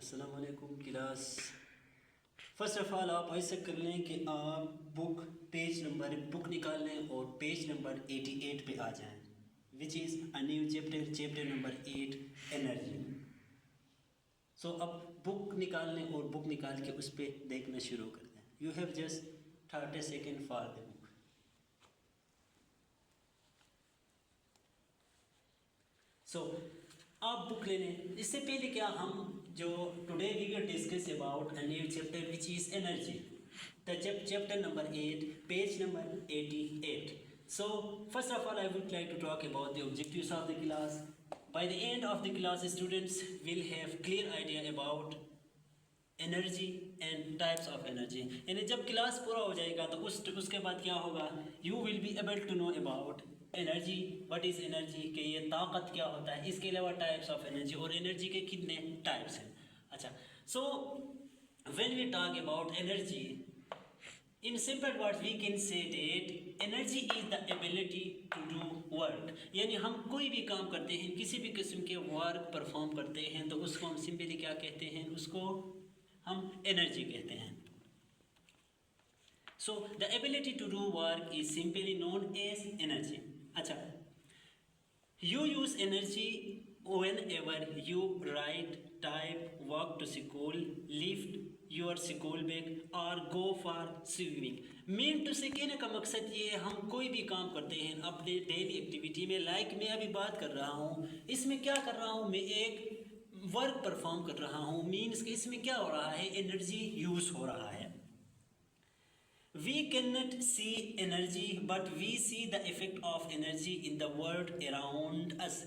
अस्सलाम वालेकुम class. First of all आप ऐसे कर लें कि आप बुक निकाल लें और पेज नंबर 88 पे आ जाएं, which is a new chapter number 8 energy. So अब बुक निकाल लें और बुक निकाल के उस पर देखना शुरू कर दें। You have just 30 second for the book. So आप बुक ले लें। इससे पहले क्या हम जो today we will discuss about a new chapter which is energy, the chapter number 8 page number 88. So first of all I would like to talk about the objectives of the class. By the end of the class students will have clear idea about energy and types of energy. यानी जब class पूरा हो जाएगा तो उसके बाद क्या होगा, you will be able to know about energy, what is energy, कि ये ताकत क्या होता है, इसके अलावा टाइप्स ऑफ एनर्जी और एनर्जी के कितने टाइप्स हैं। अच्छा, so when we talk about energy, in simple words we can say that energy is the ability to do work. यानी हम कोई भी काम करते हैं, किसी भी किस्म के वर्क परफॉर्म करते हैं तो उसको हम सिंपली क्या कहते हैं, उसको हम एनर्जी कहते हैं। So the ability to do work is simply known as energy. अच्छा, you use energy whenever you write, type, walk to school, lift your school bag or go for swimming. Mean to say कहने का मकसद ये है, हम कोई भी काम करते हैं अपने डेली एक्टिविटी में, लाइक मैं अभी बात कर रहा हूँ, इसमें क्या कर रहा हूँ, मैं एक वर्क परफॉर्म कर रहा हूँ, मीन्स कि इसमें क्या हो रहा है, एनर्जी यूज़ हो रहा है। We cannot see energy but we see the effect of energy in the world around us.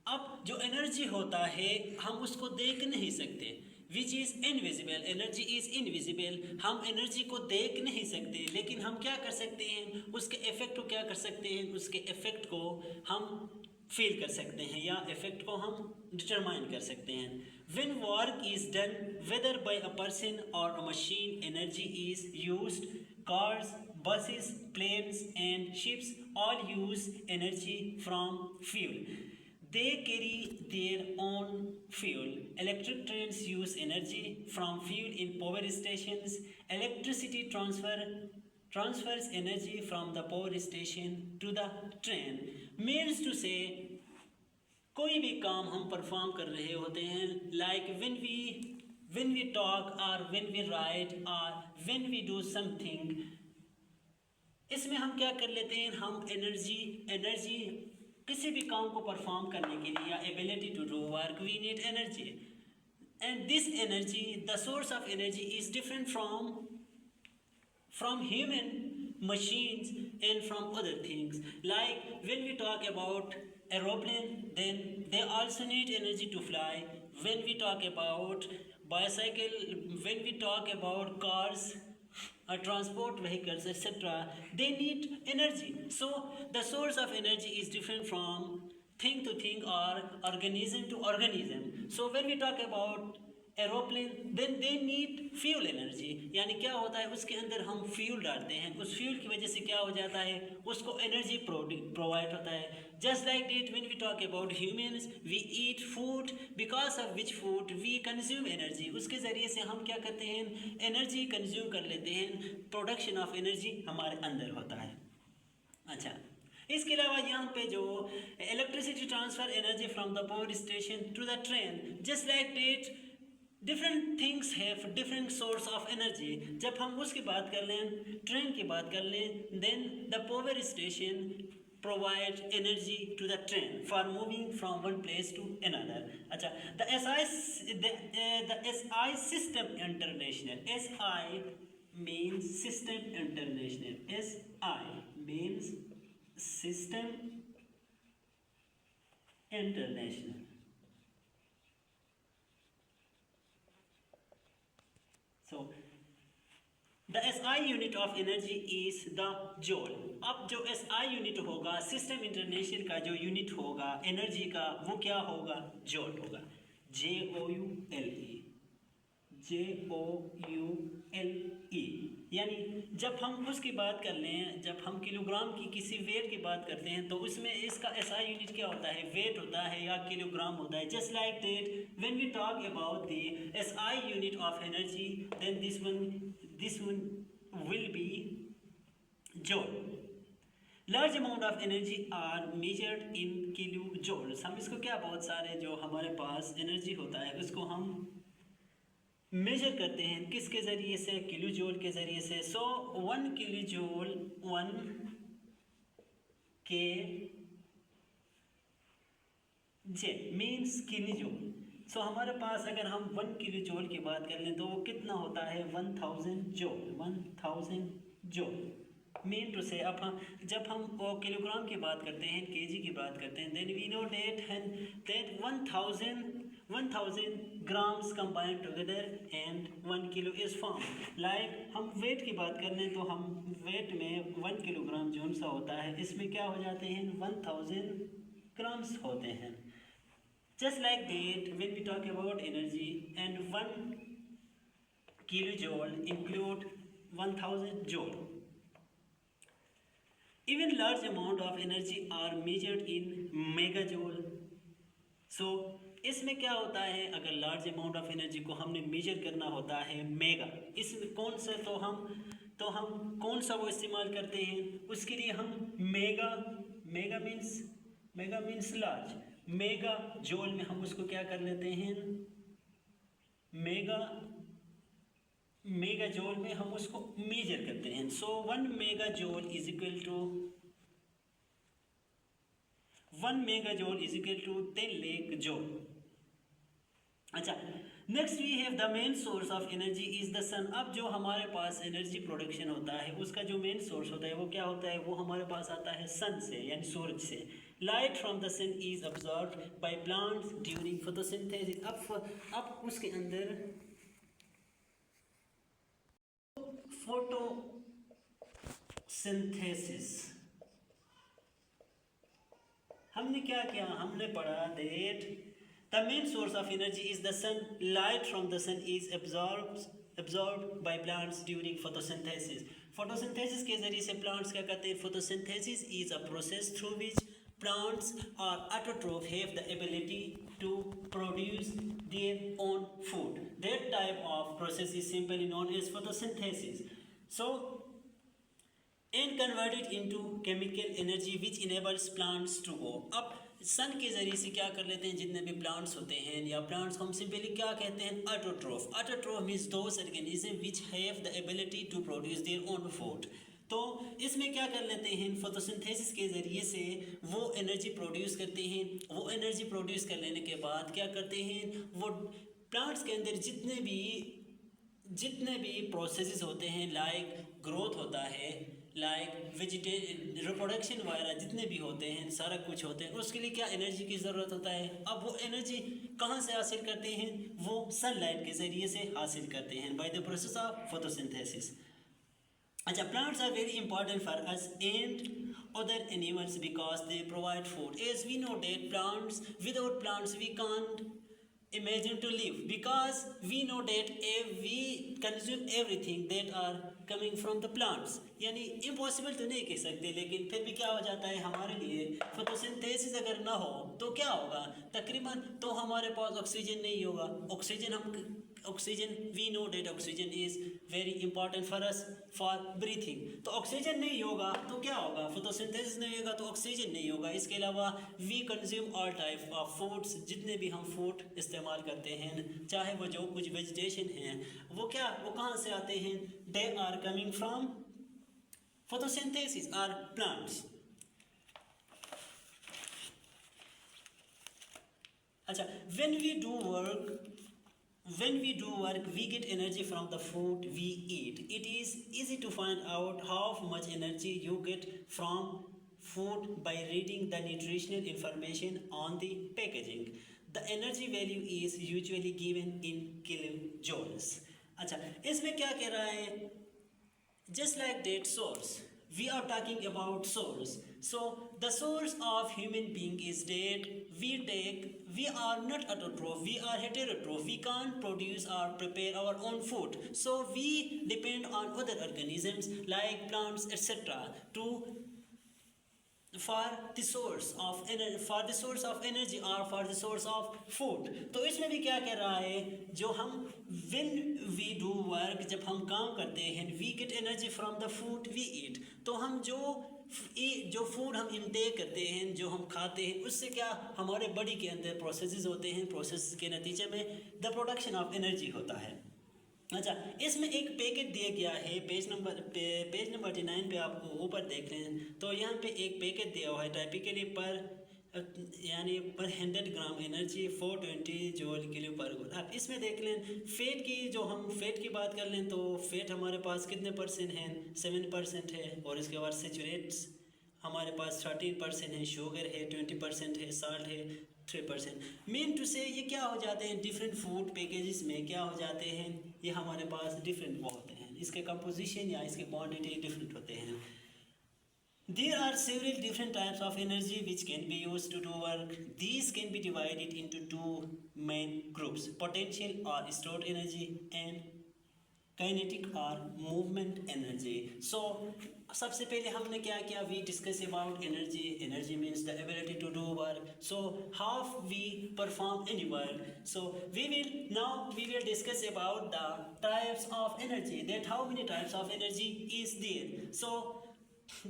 अब जो एनर्जी होता है हम उसको देख नहीं सकते, which is invisible, energy is invisible, हम एनर्जी को देख नहीं सकते, लेकिन हम क्या कर सकते हैं, उसके इफ़ेक्ट को क्या कर सकते हैं, उसके इफ़ेक्ट को हम फील कर सकते हैं या इफ़ेक्ट को हम डिटरमाइन कर सकते हैं। When work is done whether by a person or a machine, energy is used. Cars, buses, planes and ships all use energy from fuel. They carry their own fuel. Electric trains use energy from fuel in power stations. Electricity transfers energy from the power station to the train. Means to say, कोई भी काम हम perform कर रहे होते हैं, like when we talk or when we write or when we do something, इसमें हम क्या कर लेते हैं, हम एनर्जी किसी भी काम को परफॉर्म करने के लिए या ability to do work we need energy, and this energy, the source of energy is different from human, machines and from other things. Like when we talk about aeroplane, then they also need energy to fly. When we talk about bicycle, when we talk about cars, transport vehicles, etc., they need energy. So the source of energy is different from thing to thing or organism to organism. So when we talk about aeroplane, then they need fuel energy, यानी क्या होता है, उसके अंदर हम fuel डालते हैं, उस फ्यूल की वजह से क्या हो जाता है, उसको एनर्जी प्रोवाइड होता है। Just like that when we talk about humans, we eat food because of which food we consume energy, उसके ज़रिए से हम क्या करते हैं, एनर्जी कंज्यूम कर लेते हैं, प्रोडक्शन ऑफ एनर्जी हमारे अंदर होता है। अच्छा, इसके अलावा यहाँ पे जो electricity transfer energy from the power station to the train, just like that different things have different source of energy. जब हम उसकी बात कर लें, ट्रेन की बात कर लें, then the power station provide energy to the train for moving from one place to another. अच्छा, the SI system international, SI means system international, SI means system international. So the SI unit of energy is the joule. अब जो SI unit होगा, system international का जो unit होगा energy का, वो क्या होगा, जॉल होगा, JOULE, JOULE, यानी जब हम उसकी बात कर लें, जब हम किलोग्राम की किसी वेट की बात करते हैं तो उसमें इसका SI यूनिट क्या होता है, वेट होता है या किलोग्राम होता है. Just like that when we talk about the SI unit of energy, then this one will be joule. Large amount of energy are measured in kilo joules. हम इसको क्या, बहुत सारे जो हमारे पास एनर्जी होता है उसको हम मेजर करते हैं किसके ज़रिए से, किलो जूल के ज़रिए से. So 1 kilo joule 1 kJ means kilo joule. So हमारे पास अगर हम 1 किलो जूल की बात कर लें तो वो कितना होता है, 1000 जूल. 1000 जूल मीन टू से. अब हम जब हम किलोग्राम की बात करते हैं, केजी की बात करते हैं, then we know that 1000 grams combined together and 1 kilo is formed. Like हम वेट की बात कर लें तो हम वेट में 1 किलोग्राम जो सा होता है इसमें क्या हो जाते हैं, 1000 grams होते हैं. Just like that when we talk about energy and 1 kilojoule include 1000 joule. Even large amount of energy are measured in megajoule. So इसमें क्या होता है, अगर लार्ज अमाउंट ऑफ एनर्जी को हमने मेजर करना होता है मेगा, इसमें कौन सा तो हम कौन सा वो इस्तेमाल करते हैं, उसके लिए हम मेगा मीन्स लार्ज, मेगा जोल में हम उसको क्या कर लेते हैं, मेगा जोल में हम उसको मेजर करते हैं. So 1 mega joule is equal to 10 lakh joule. अच्छा, next we have the main source of energy is the sun. अब जो हमारे पास एनर्जी प्रोडक्शन होता है उसका जो मेन सोर्स होता है वो क्या होता है, वो हमारे पास आता है सन से, यानी सूरज से. Light from the sun is absorbed by plants during photosynthesis. अब उसके अंदर फोटोसिंथेसिस हमने क्या किया, हमने पढ़ा that the main source of energy is the sun. Light from the sun is absorbed by plants during photosynthesis. Photosynthesis के ज़रिए से plants क्या करते हैं, photosynthesis is a process through which plants or autotroph have the ability to produce their own food. That type of process is simply known as photosynthesis. So and converted into chemical energy which enables plants to grow. अब सन के ज़रिए से क्या कर लेते हैं, जितने भी प्लांट्स होते हैं या प्लांट्स को हम सिंपली क्या कहते हैं, autotroph. Autotroph means those organism which have the ability to produce their own food. तो इसमें क्या कर लेते हैं, फोटोसिंथेसिस के ज़रिए से वो एनर्जी प्रोड्यूस करते हैं. वो एनर्जी प्रोड्यूस कर लेने के बाद क्या करते हैं, वो प्लांट्स के अंदर जितने भी प्रोसेसेस होते हैं, लाइक ग्रोथ होता है, लाइक रिप्रोडक्शन वगैरह जितने भी होते हैं, सारा कुछ होते हैं, उसके लिए क्या एनर्जी की ज़रूरत होता है. अब वो एनर्जी कहाँ से हासिल करते हैं, वो सनलाइट के ज़रिए से हासिल करते हैं by the process of photosynthesis. अच्छा, plants are very important for us and other animals because they provide food. As we know that without plants we can't imagine to live, because we know that we consume everything that are coming from the plants. यानी impossible तो नहीं कह सकते, लेकिन फिर भी क्या हो जाता है हमारे लिए, फोटोसिंथेसिस अगर ना हो तो क्या होगा, तकरीबन तो हमारे पास ऑक्सीजन नहीं होगा. Oxygen we know that oxygen is very important for us for breathing. तो ऑक्सीजन नहीं होगा तो क्या होगा, फोटोसिंथेसिस नहीं होगा तो ऑक्सीजन नहीं होगा. इसके अलावा we consume all type of foods, जितने भी हम फूड इस्तेमाल करते हैं, चाहे वो जो कुछ वेजिटेशन हैं, वो कहाँ से आते हैं, they are coming from photosynthesis or plants. अच्छा, when we do work we get energy from the food we eat. It is easy to find out how much energy you get from food by reading the nutritional information on the packaging. The energy value is usually given in kilojoules. अच्छा, इसमें क्या कह रहा है, just like that source we are talking about source. So the source of human being is that we are not autotroph, we are heterotroph, we can't produce or prepare our own food, so we depend on other organisms like plants etc. to for the source of energy, for the source of energy or for the source of food. तो इसमें भी क्या कह रहा है, जो हम when we do work, जब हम काम करते हैं, we get energy from the food we eat. तो हम जो फूड हम इनटेक करते हैं, जो हम खाते हैं, उससे क्या हमारे बॉडी के अंदर प्रोसेसेस होते हैं, प्रोसेस के नतीजे में द प्रोडक्शन ऑफ एनर्जी होता है. अच्छा, इसमें एक पैकेट दिया गया है पेज नंबर 9 पे आप ऊपर देख रहे हैं. तो यहाँ पे एक पैकेट दिया हुआ है टाइपिकली पर 100 ग्राम एनर्जी 420 जूल किलो पर गोल. आप इसमें देख लें फेट की, जो हम फेट की बात कर लें तो फेट हमारे पास कितने परसेंट हैं, 7% है. और इसके बाद सेचुरेट्स हमारे पास 13% है, शुगर है 20% है, साल्ट है 3%. मीन टू से ये क्या हो जाते हैं, डिफरेंट फूड पैकेजेस में क्या हो जाते हैं, ये हमारे पास डिफरेंट वो होते हैं, इसके कंपोजिशन या इसके क्वांटिटी डिफरेंट होते हैं. There are several different types of energy which can be used to do work. These can be divided into two main groups: potential or stored energy and kinetic or movement energy. So सबसे पहले हमने क्या किया, we discuss about energy. Energy means the ability to do work. So how we perform any work. So we will discuss about the types of energy, that how many types of energy is there. So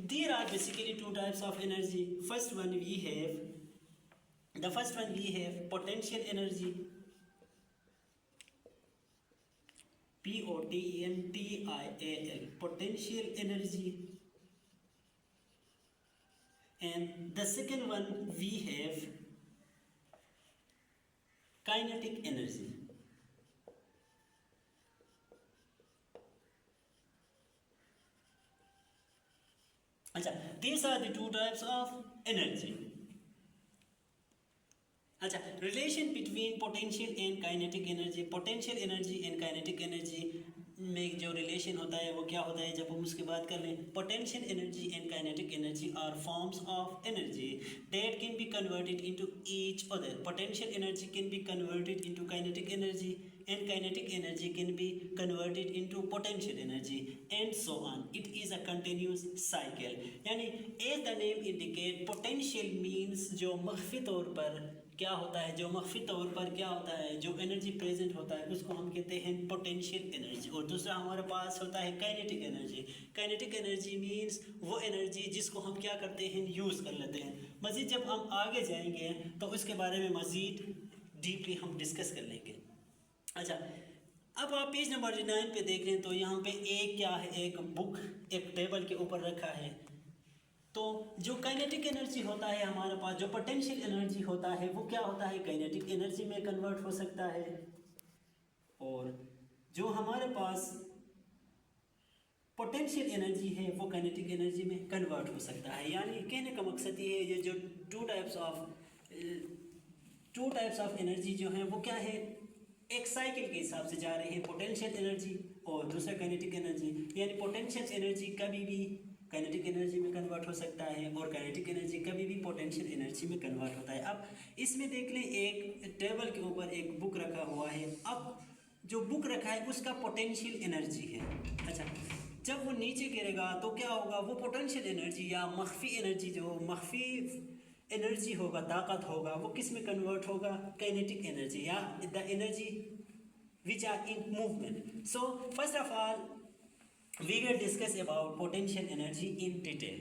there are basically two types of energy. The first one we have potential energy, POTENTIAL, potential energy. And the second one we have kinetic energy. अच्छा, these are the two types of energy. अच्छा, relation between potential and kinetic energy. Potential energy and kinetic energy में जो relation होता है वो क्या होता है, जब हम उसकी बात कर लें. Potential energy and kinetic energy are forms of energy that can be converted into each other. Potential energy can be converted into kinetic energy and kinetic energy can be converted into potential energy and so on. It is a continuous cycle. यानी as the name indicate, potential means जो मख्फी तौर पर क्या होता है, जो मख्फी तौर पर क्या होता है, जो एनर्जी प्रेजेंट होता है उसको हम कहते हैं पोटेंशियल एनर्जी. और दूसरा हमारे पास होता है kinetic energy. Kinetic energy means वो एनर्जी जिसको हम क्या करते हैं, यूज़ कर लेते हैं. मज़ीद जब हम आगे जाएंगे तो उसके बारे में मज़ीद डीपली हम डिस्कस कर लेंगे. अच्छा, अब आप पेज नंबर 9 पे देख रहे हैं तो यहाँ पे एक क्या है, एक बुक एक टेबल के ऊपर रखा है. तो जो काइनेटिक एनर्जी होता है हमारे पास, जो पोटेंशियल एनर्जी होता है वो क्या होता है, काइनेटिक एनर्जी में कन्वर्ट हो सकता है. और जो हमारे पास पोटेंशियल एनर्जी है वो काइनेटिक एनर्जी में कन्वर्ट हो सकता है. यानी कहने का मकसद ये है, ये जो टू टाइप्स ऑफ एनर्जी जो हैं वो क्या है, एक साइकिल के हिसाब से जा रहे हैं. पोटेंशियल एनर्जी और दूसरा काइनेटिक एनर्जी. यानी पोटेंशियल एनर्जी कभी भी काइनेटिक एनर्जी में कन्वर्ट हो सकता है और काइनेटिक एनर्जी कभी भी पोटेंशियल एनर्जी में कन्वर्ट होता है. अब इसमें देख लें एक टेबल के ऊपर एक बुक रखा हुआ है. अब जो बुक रखा है उसका पोटेंशियल एनर्जी है. अच्छा, जब वो नीचे गिरेगा तो क्या होगा, वो पोटेंशियल एनर्जी या मख्फी एनर्जी, जो मख्फी एनर्जी होगा, ताकत होगा, वो किस में कन्वर्ट होगा, काइनेटिक एनर्जी या the energy which are in movement. So first of all we will discuss about potential energy in detail.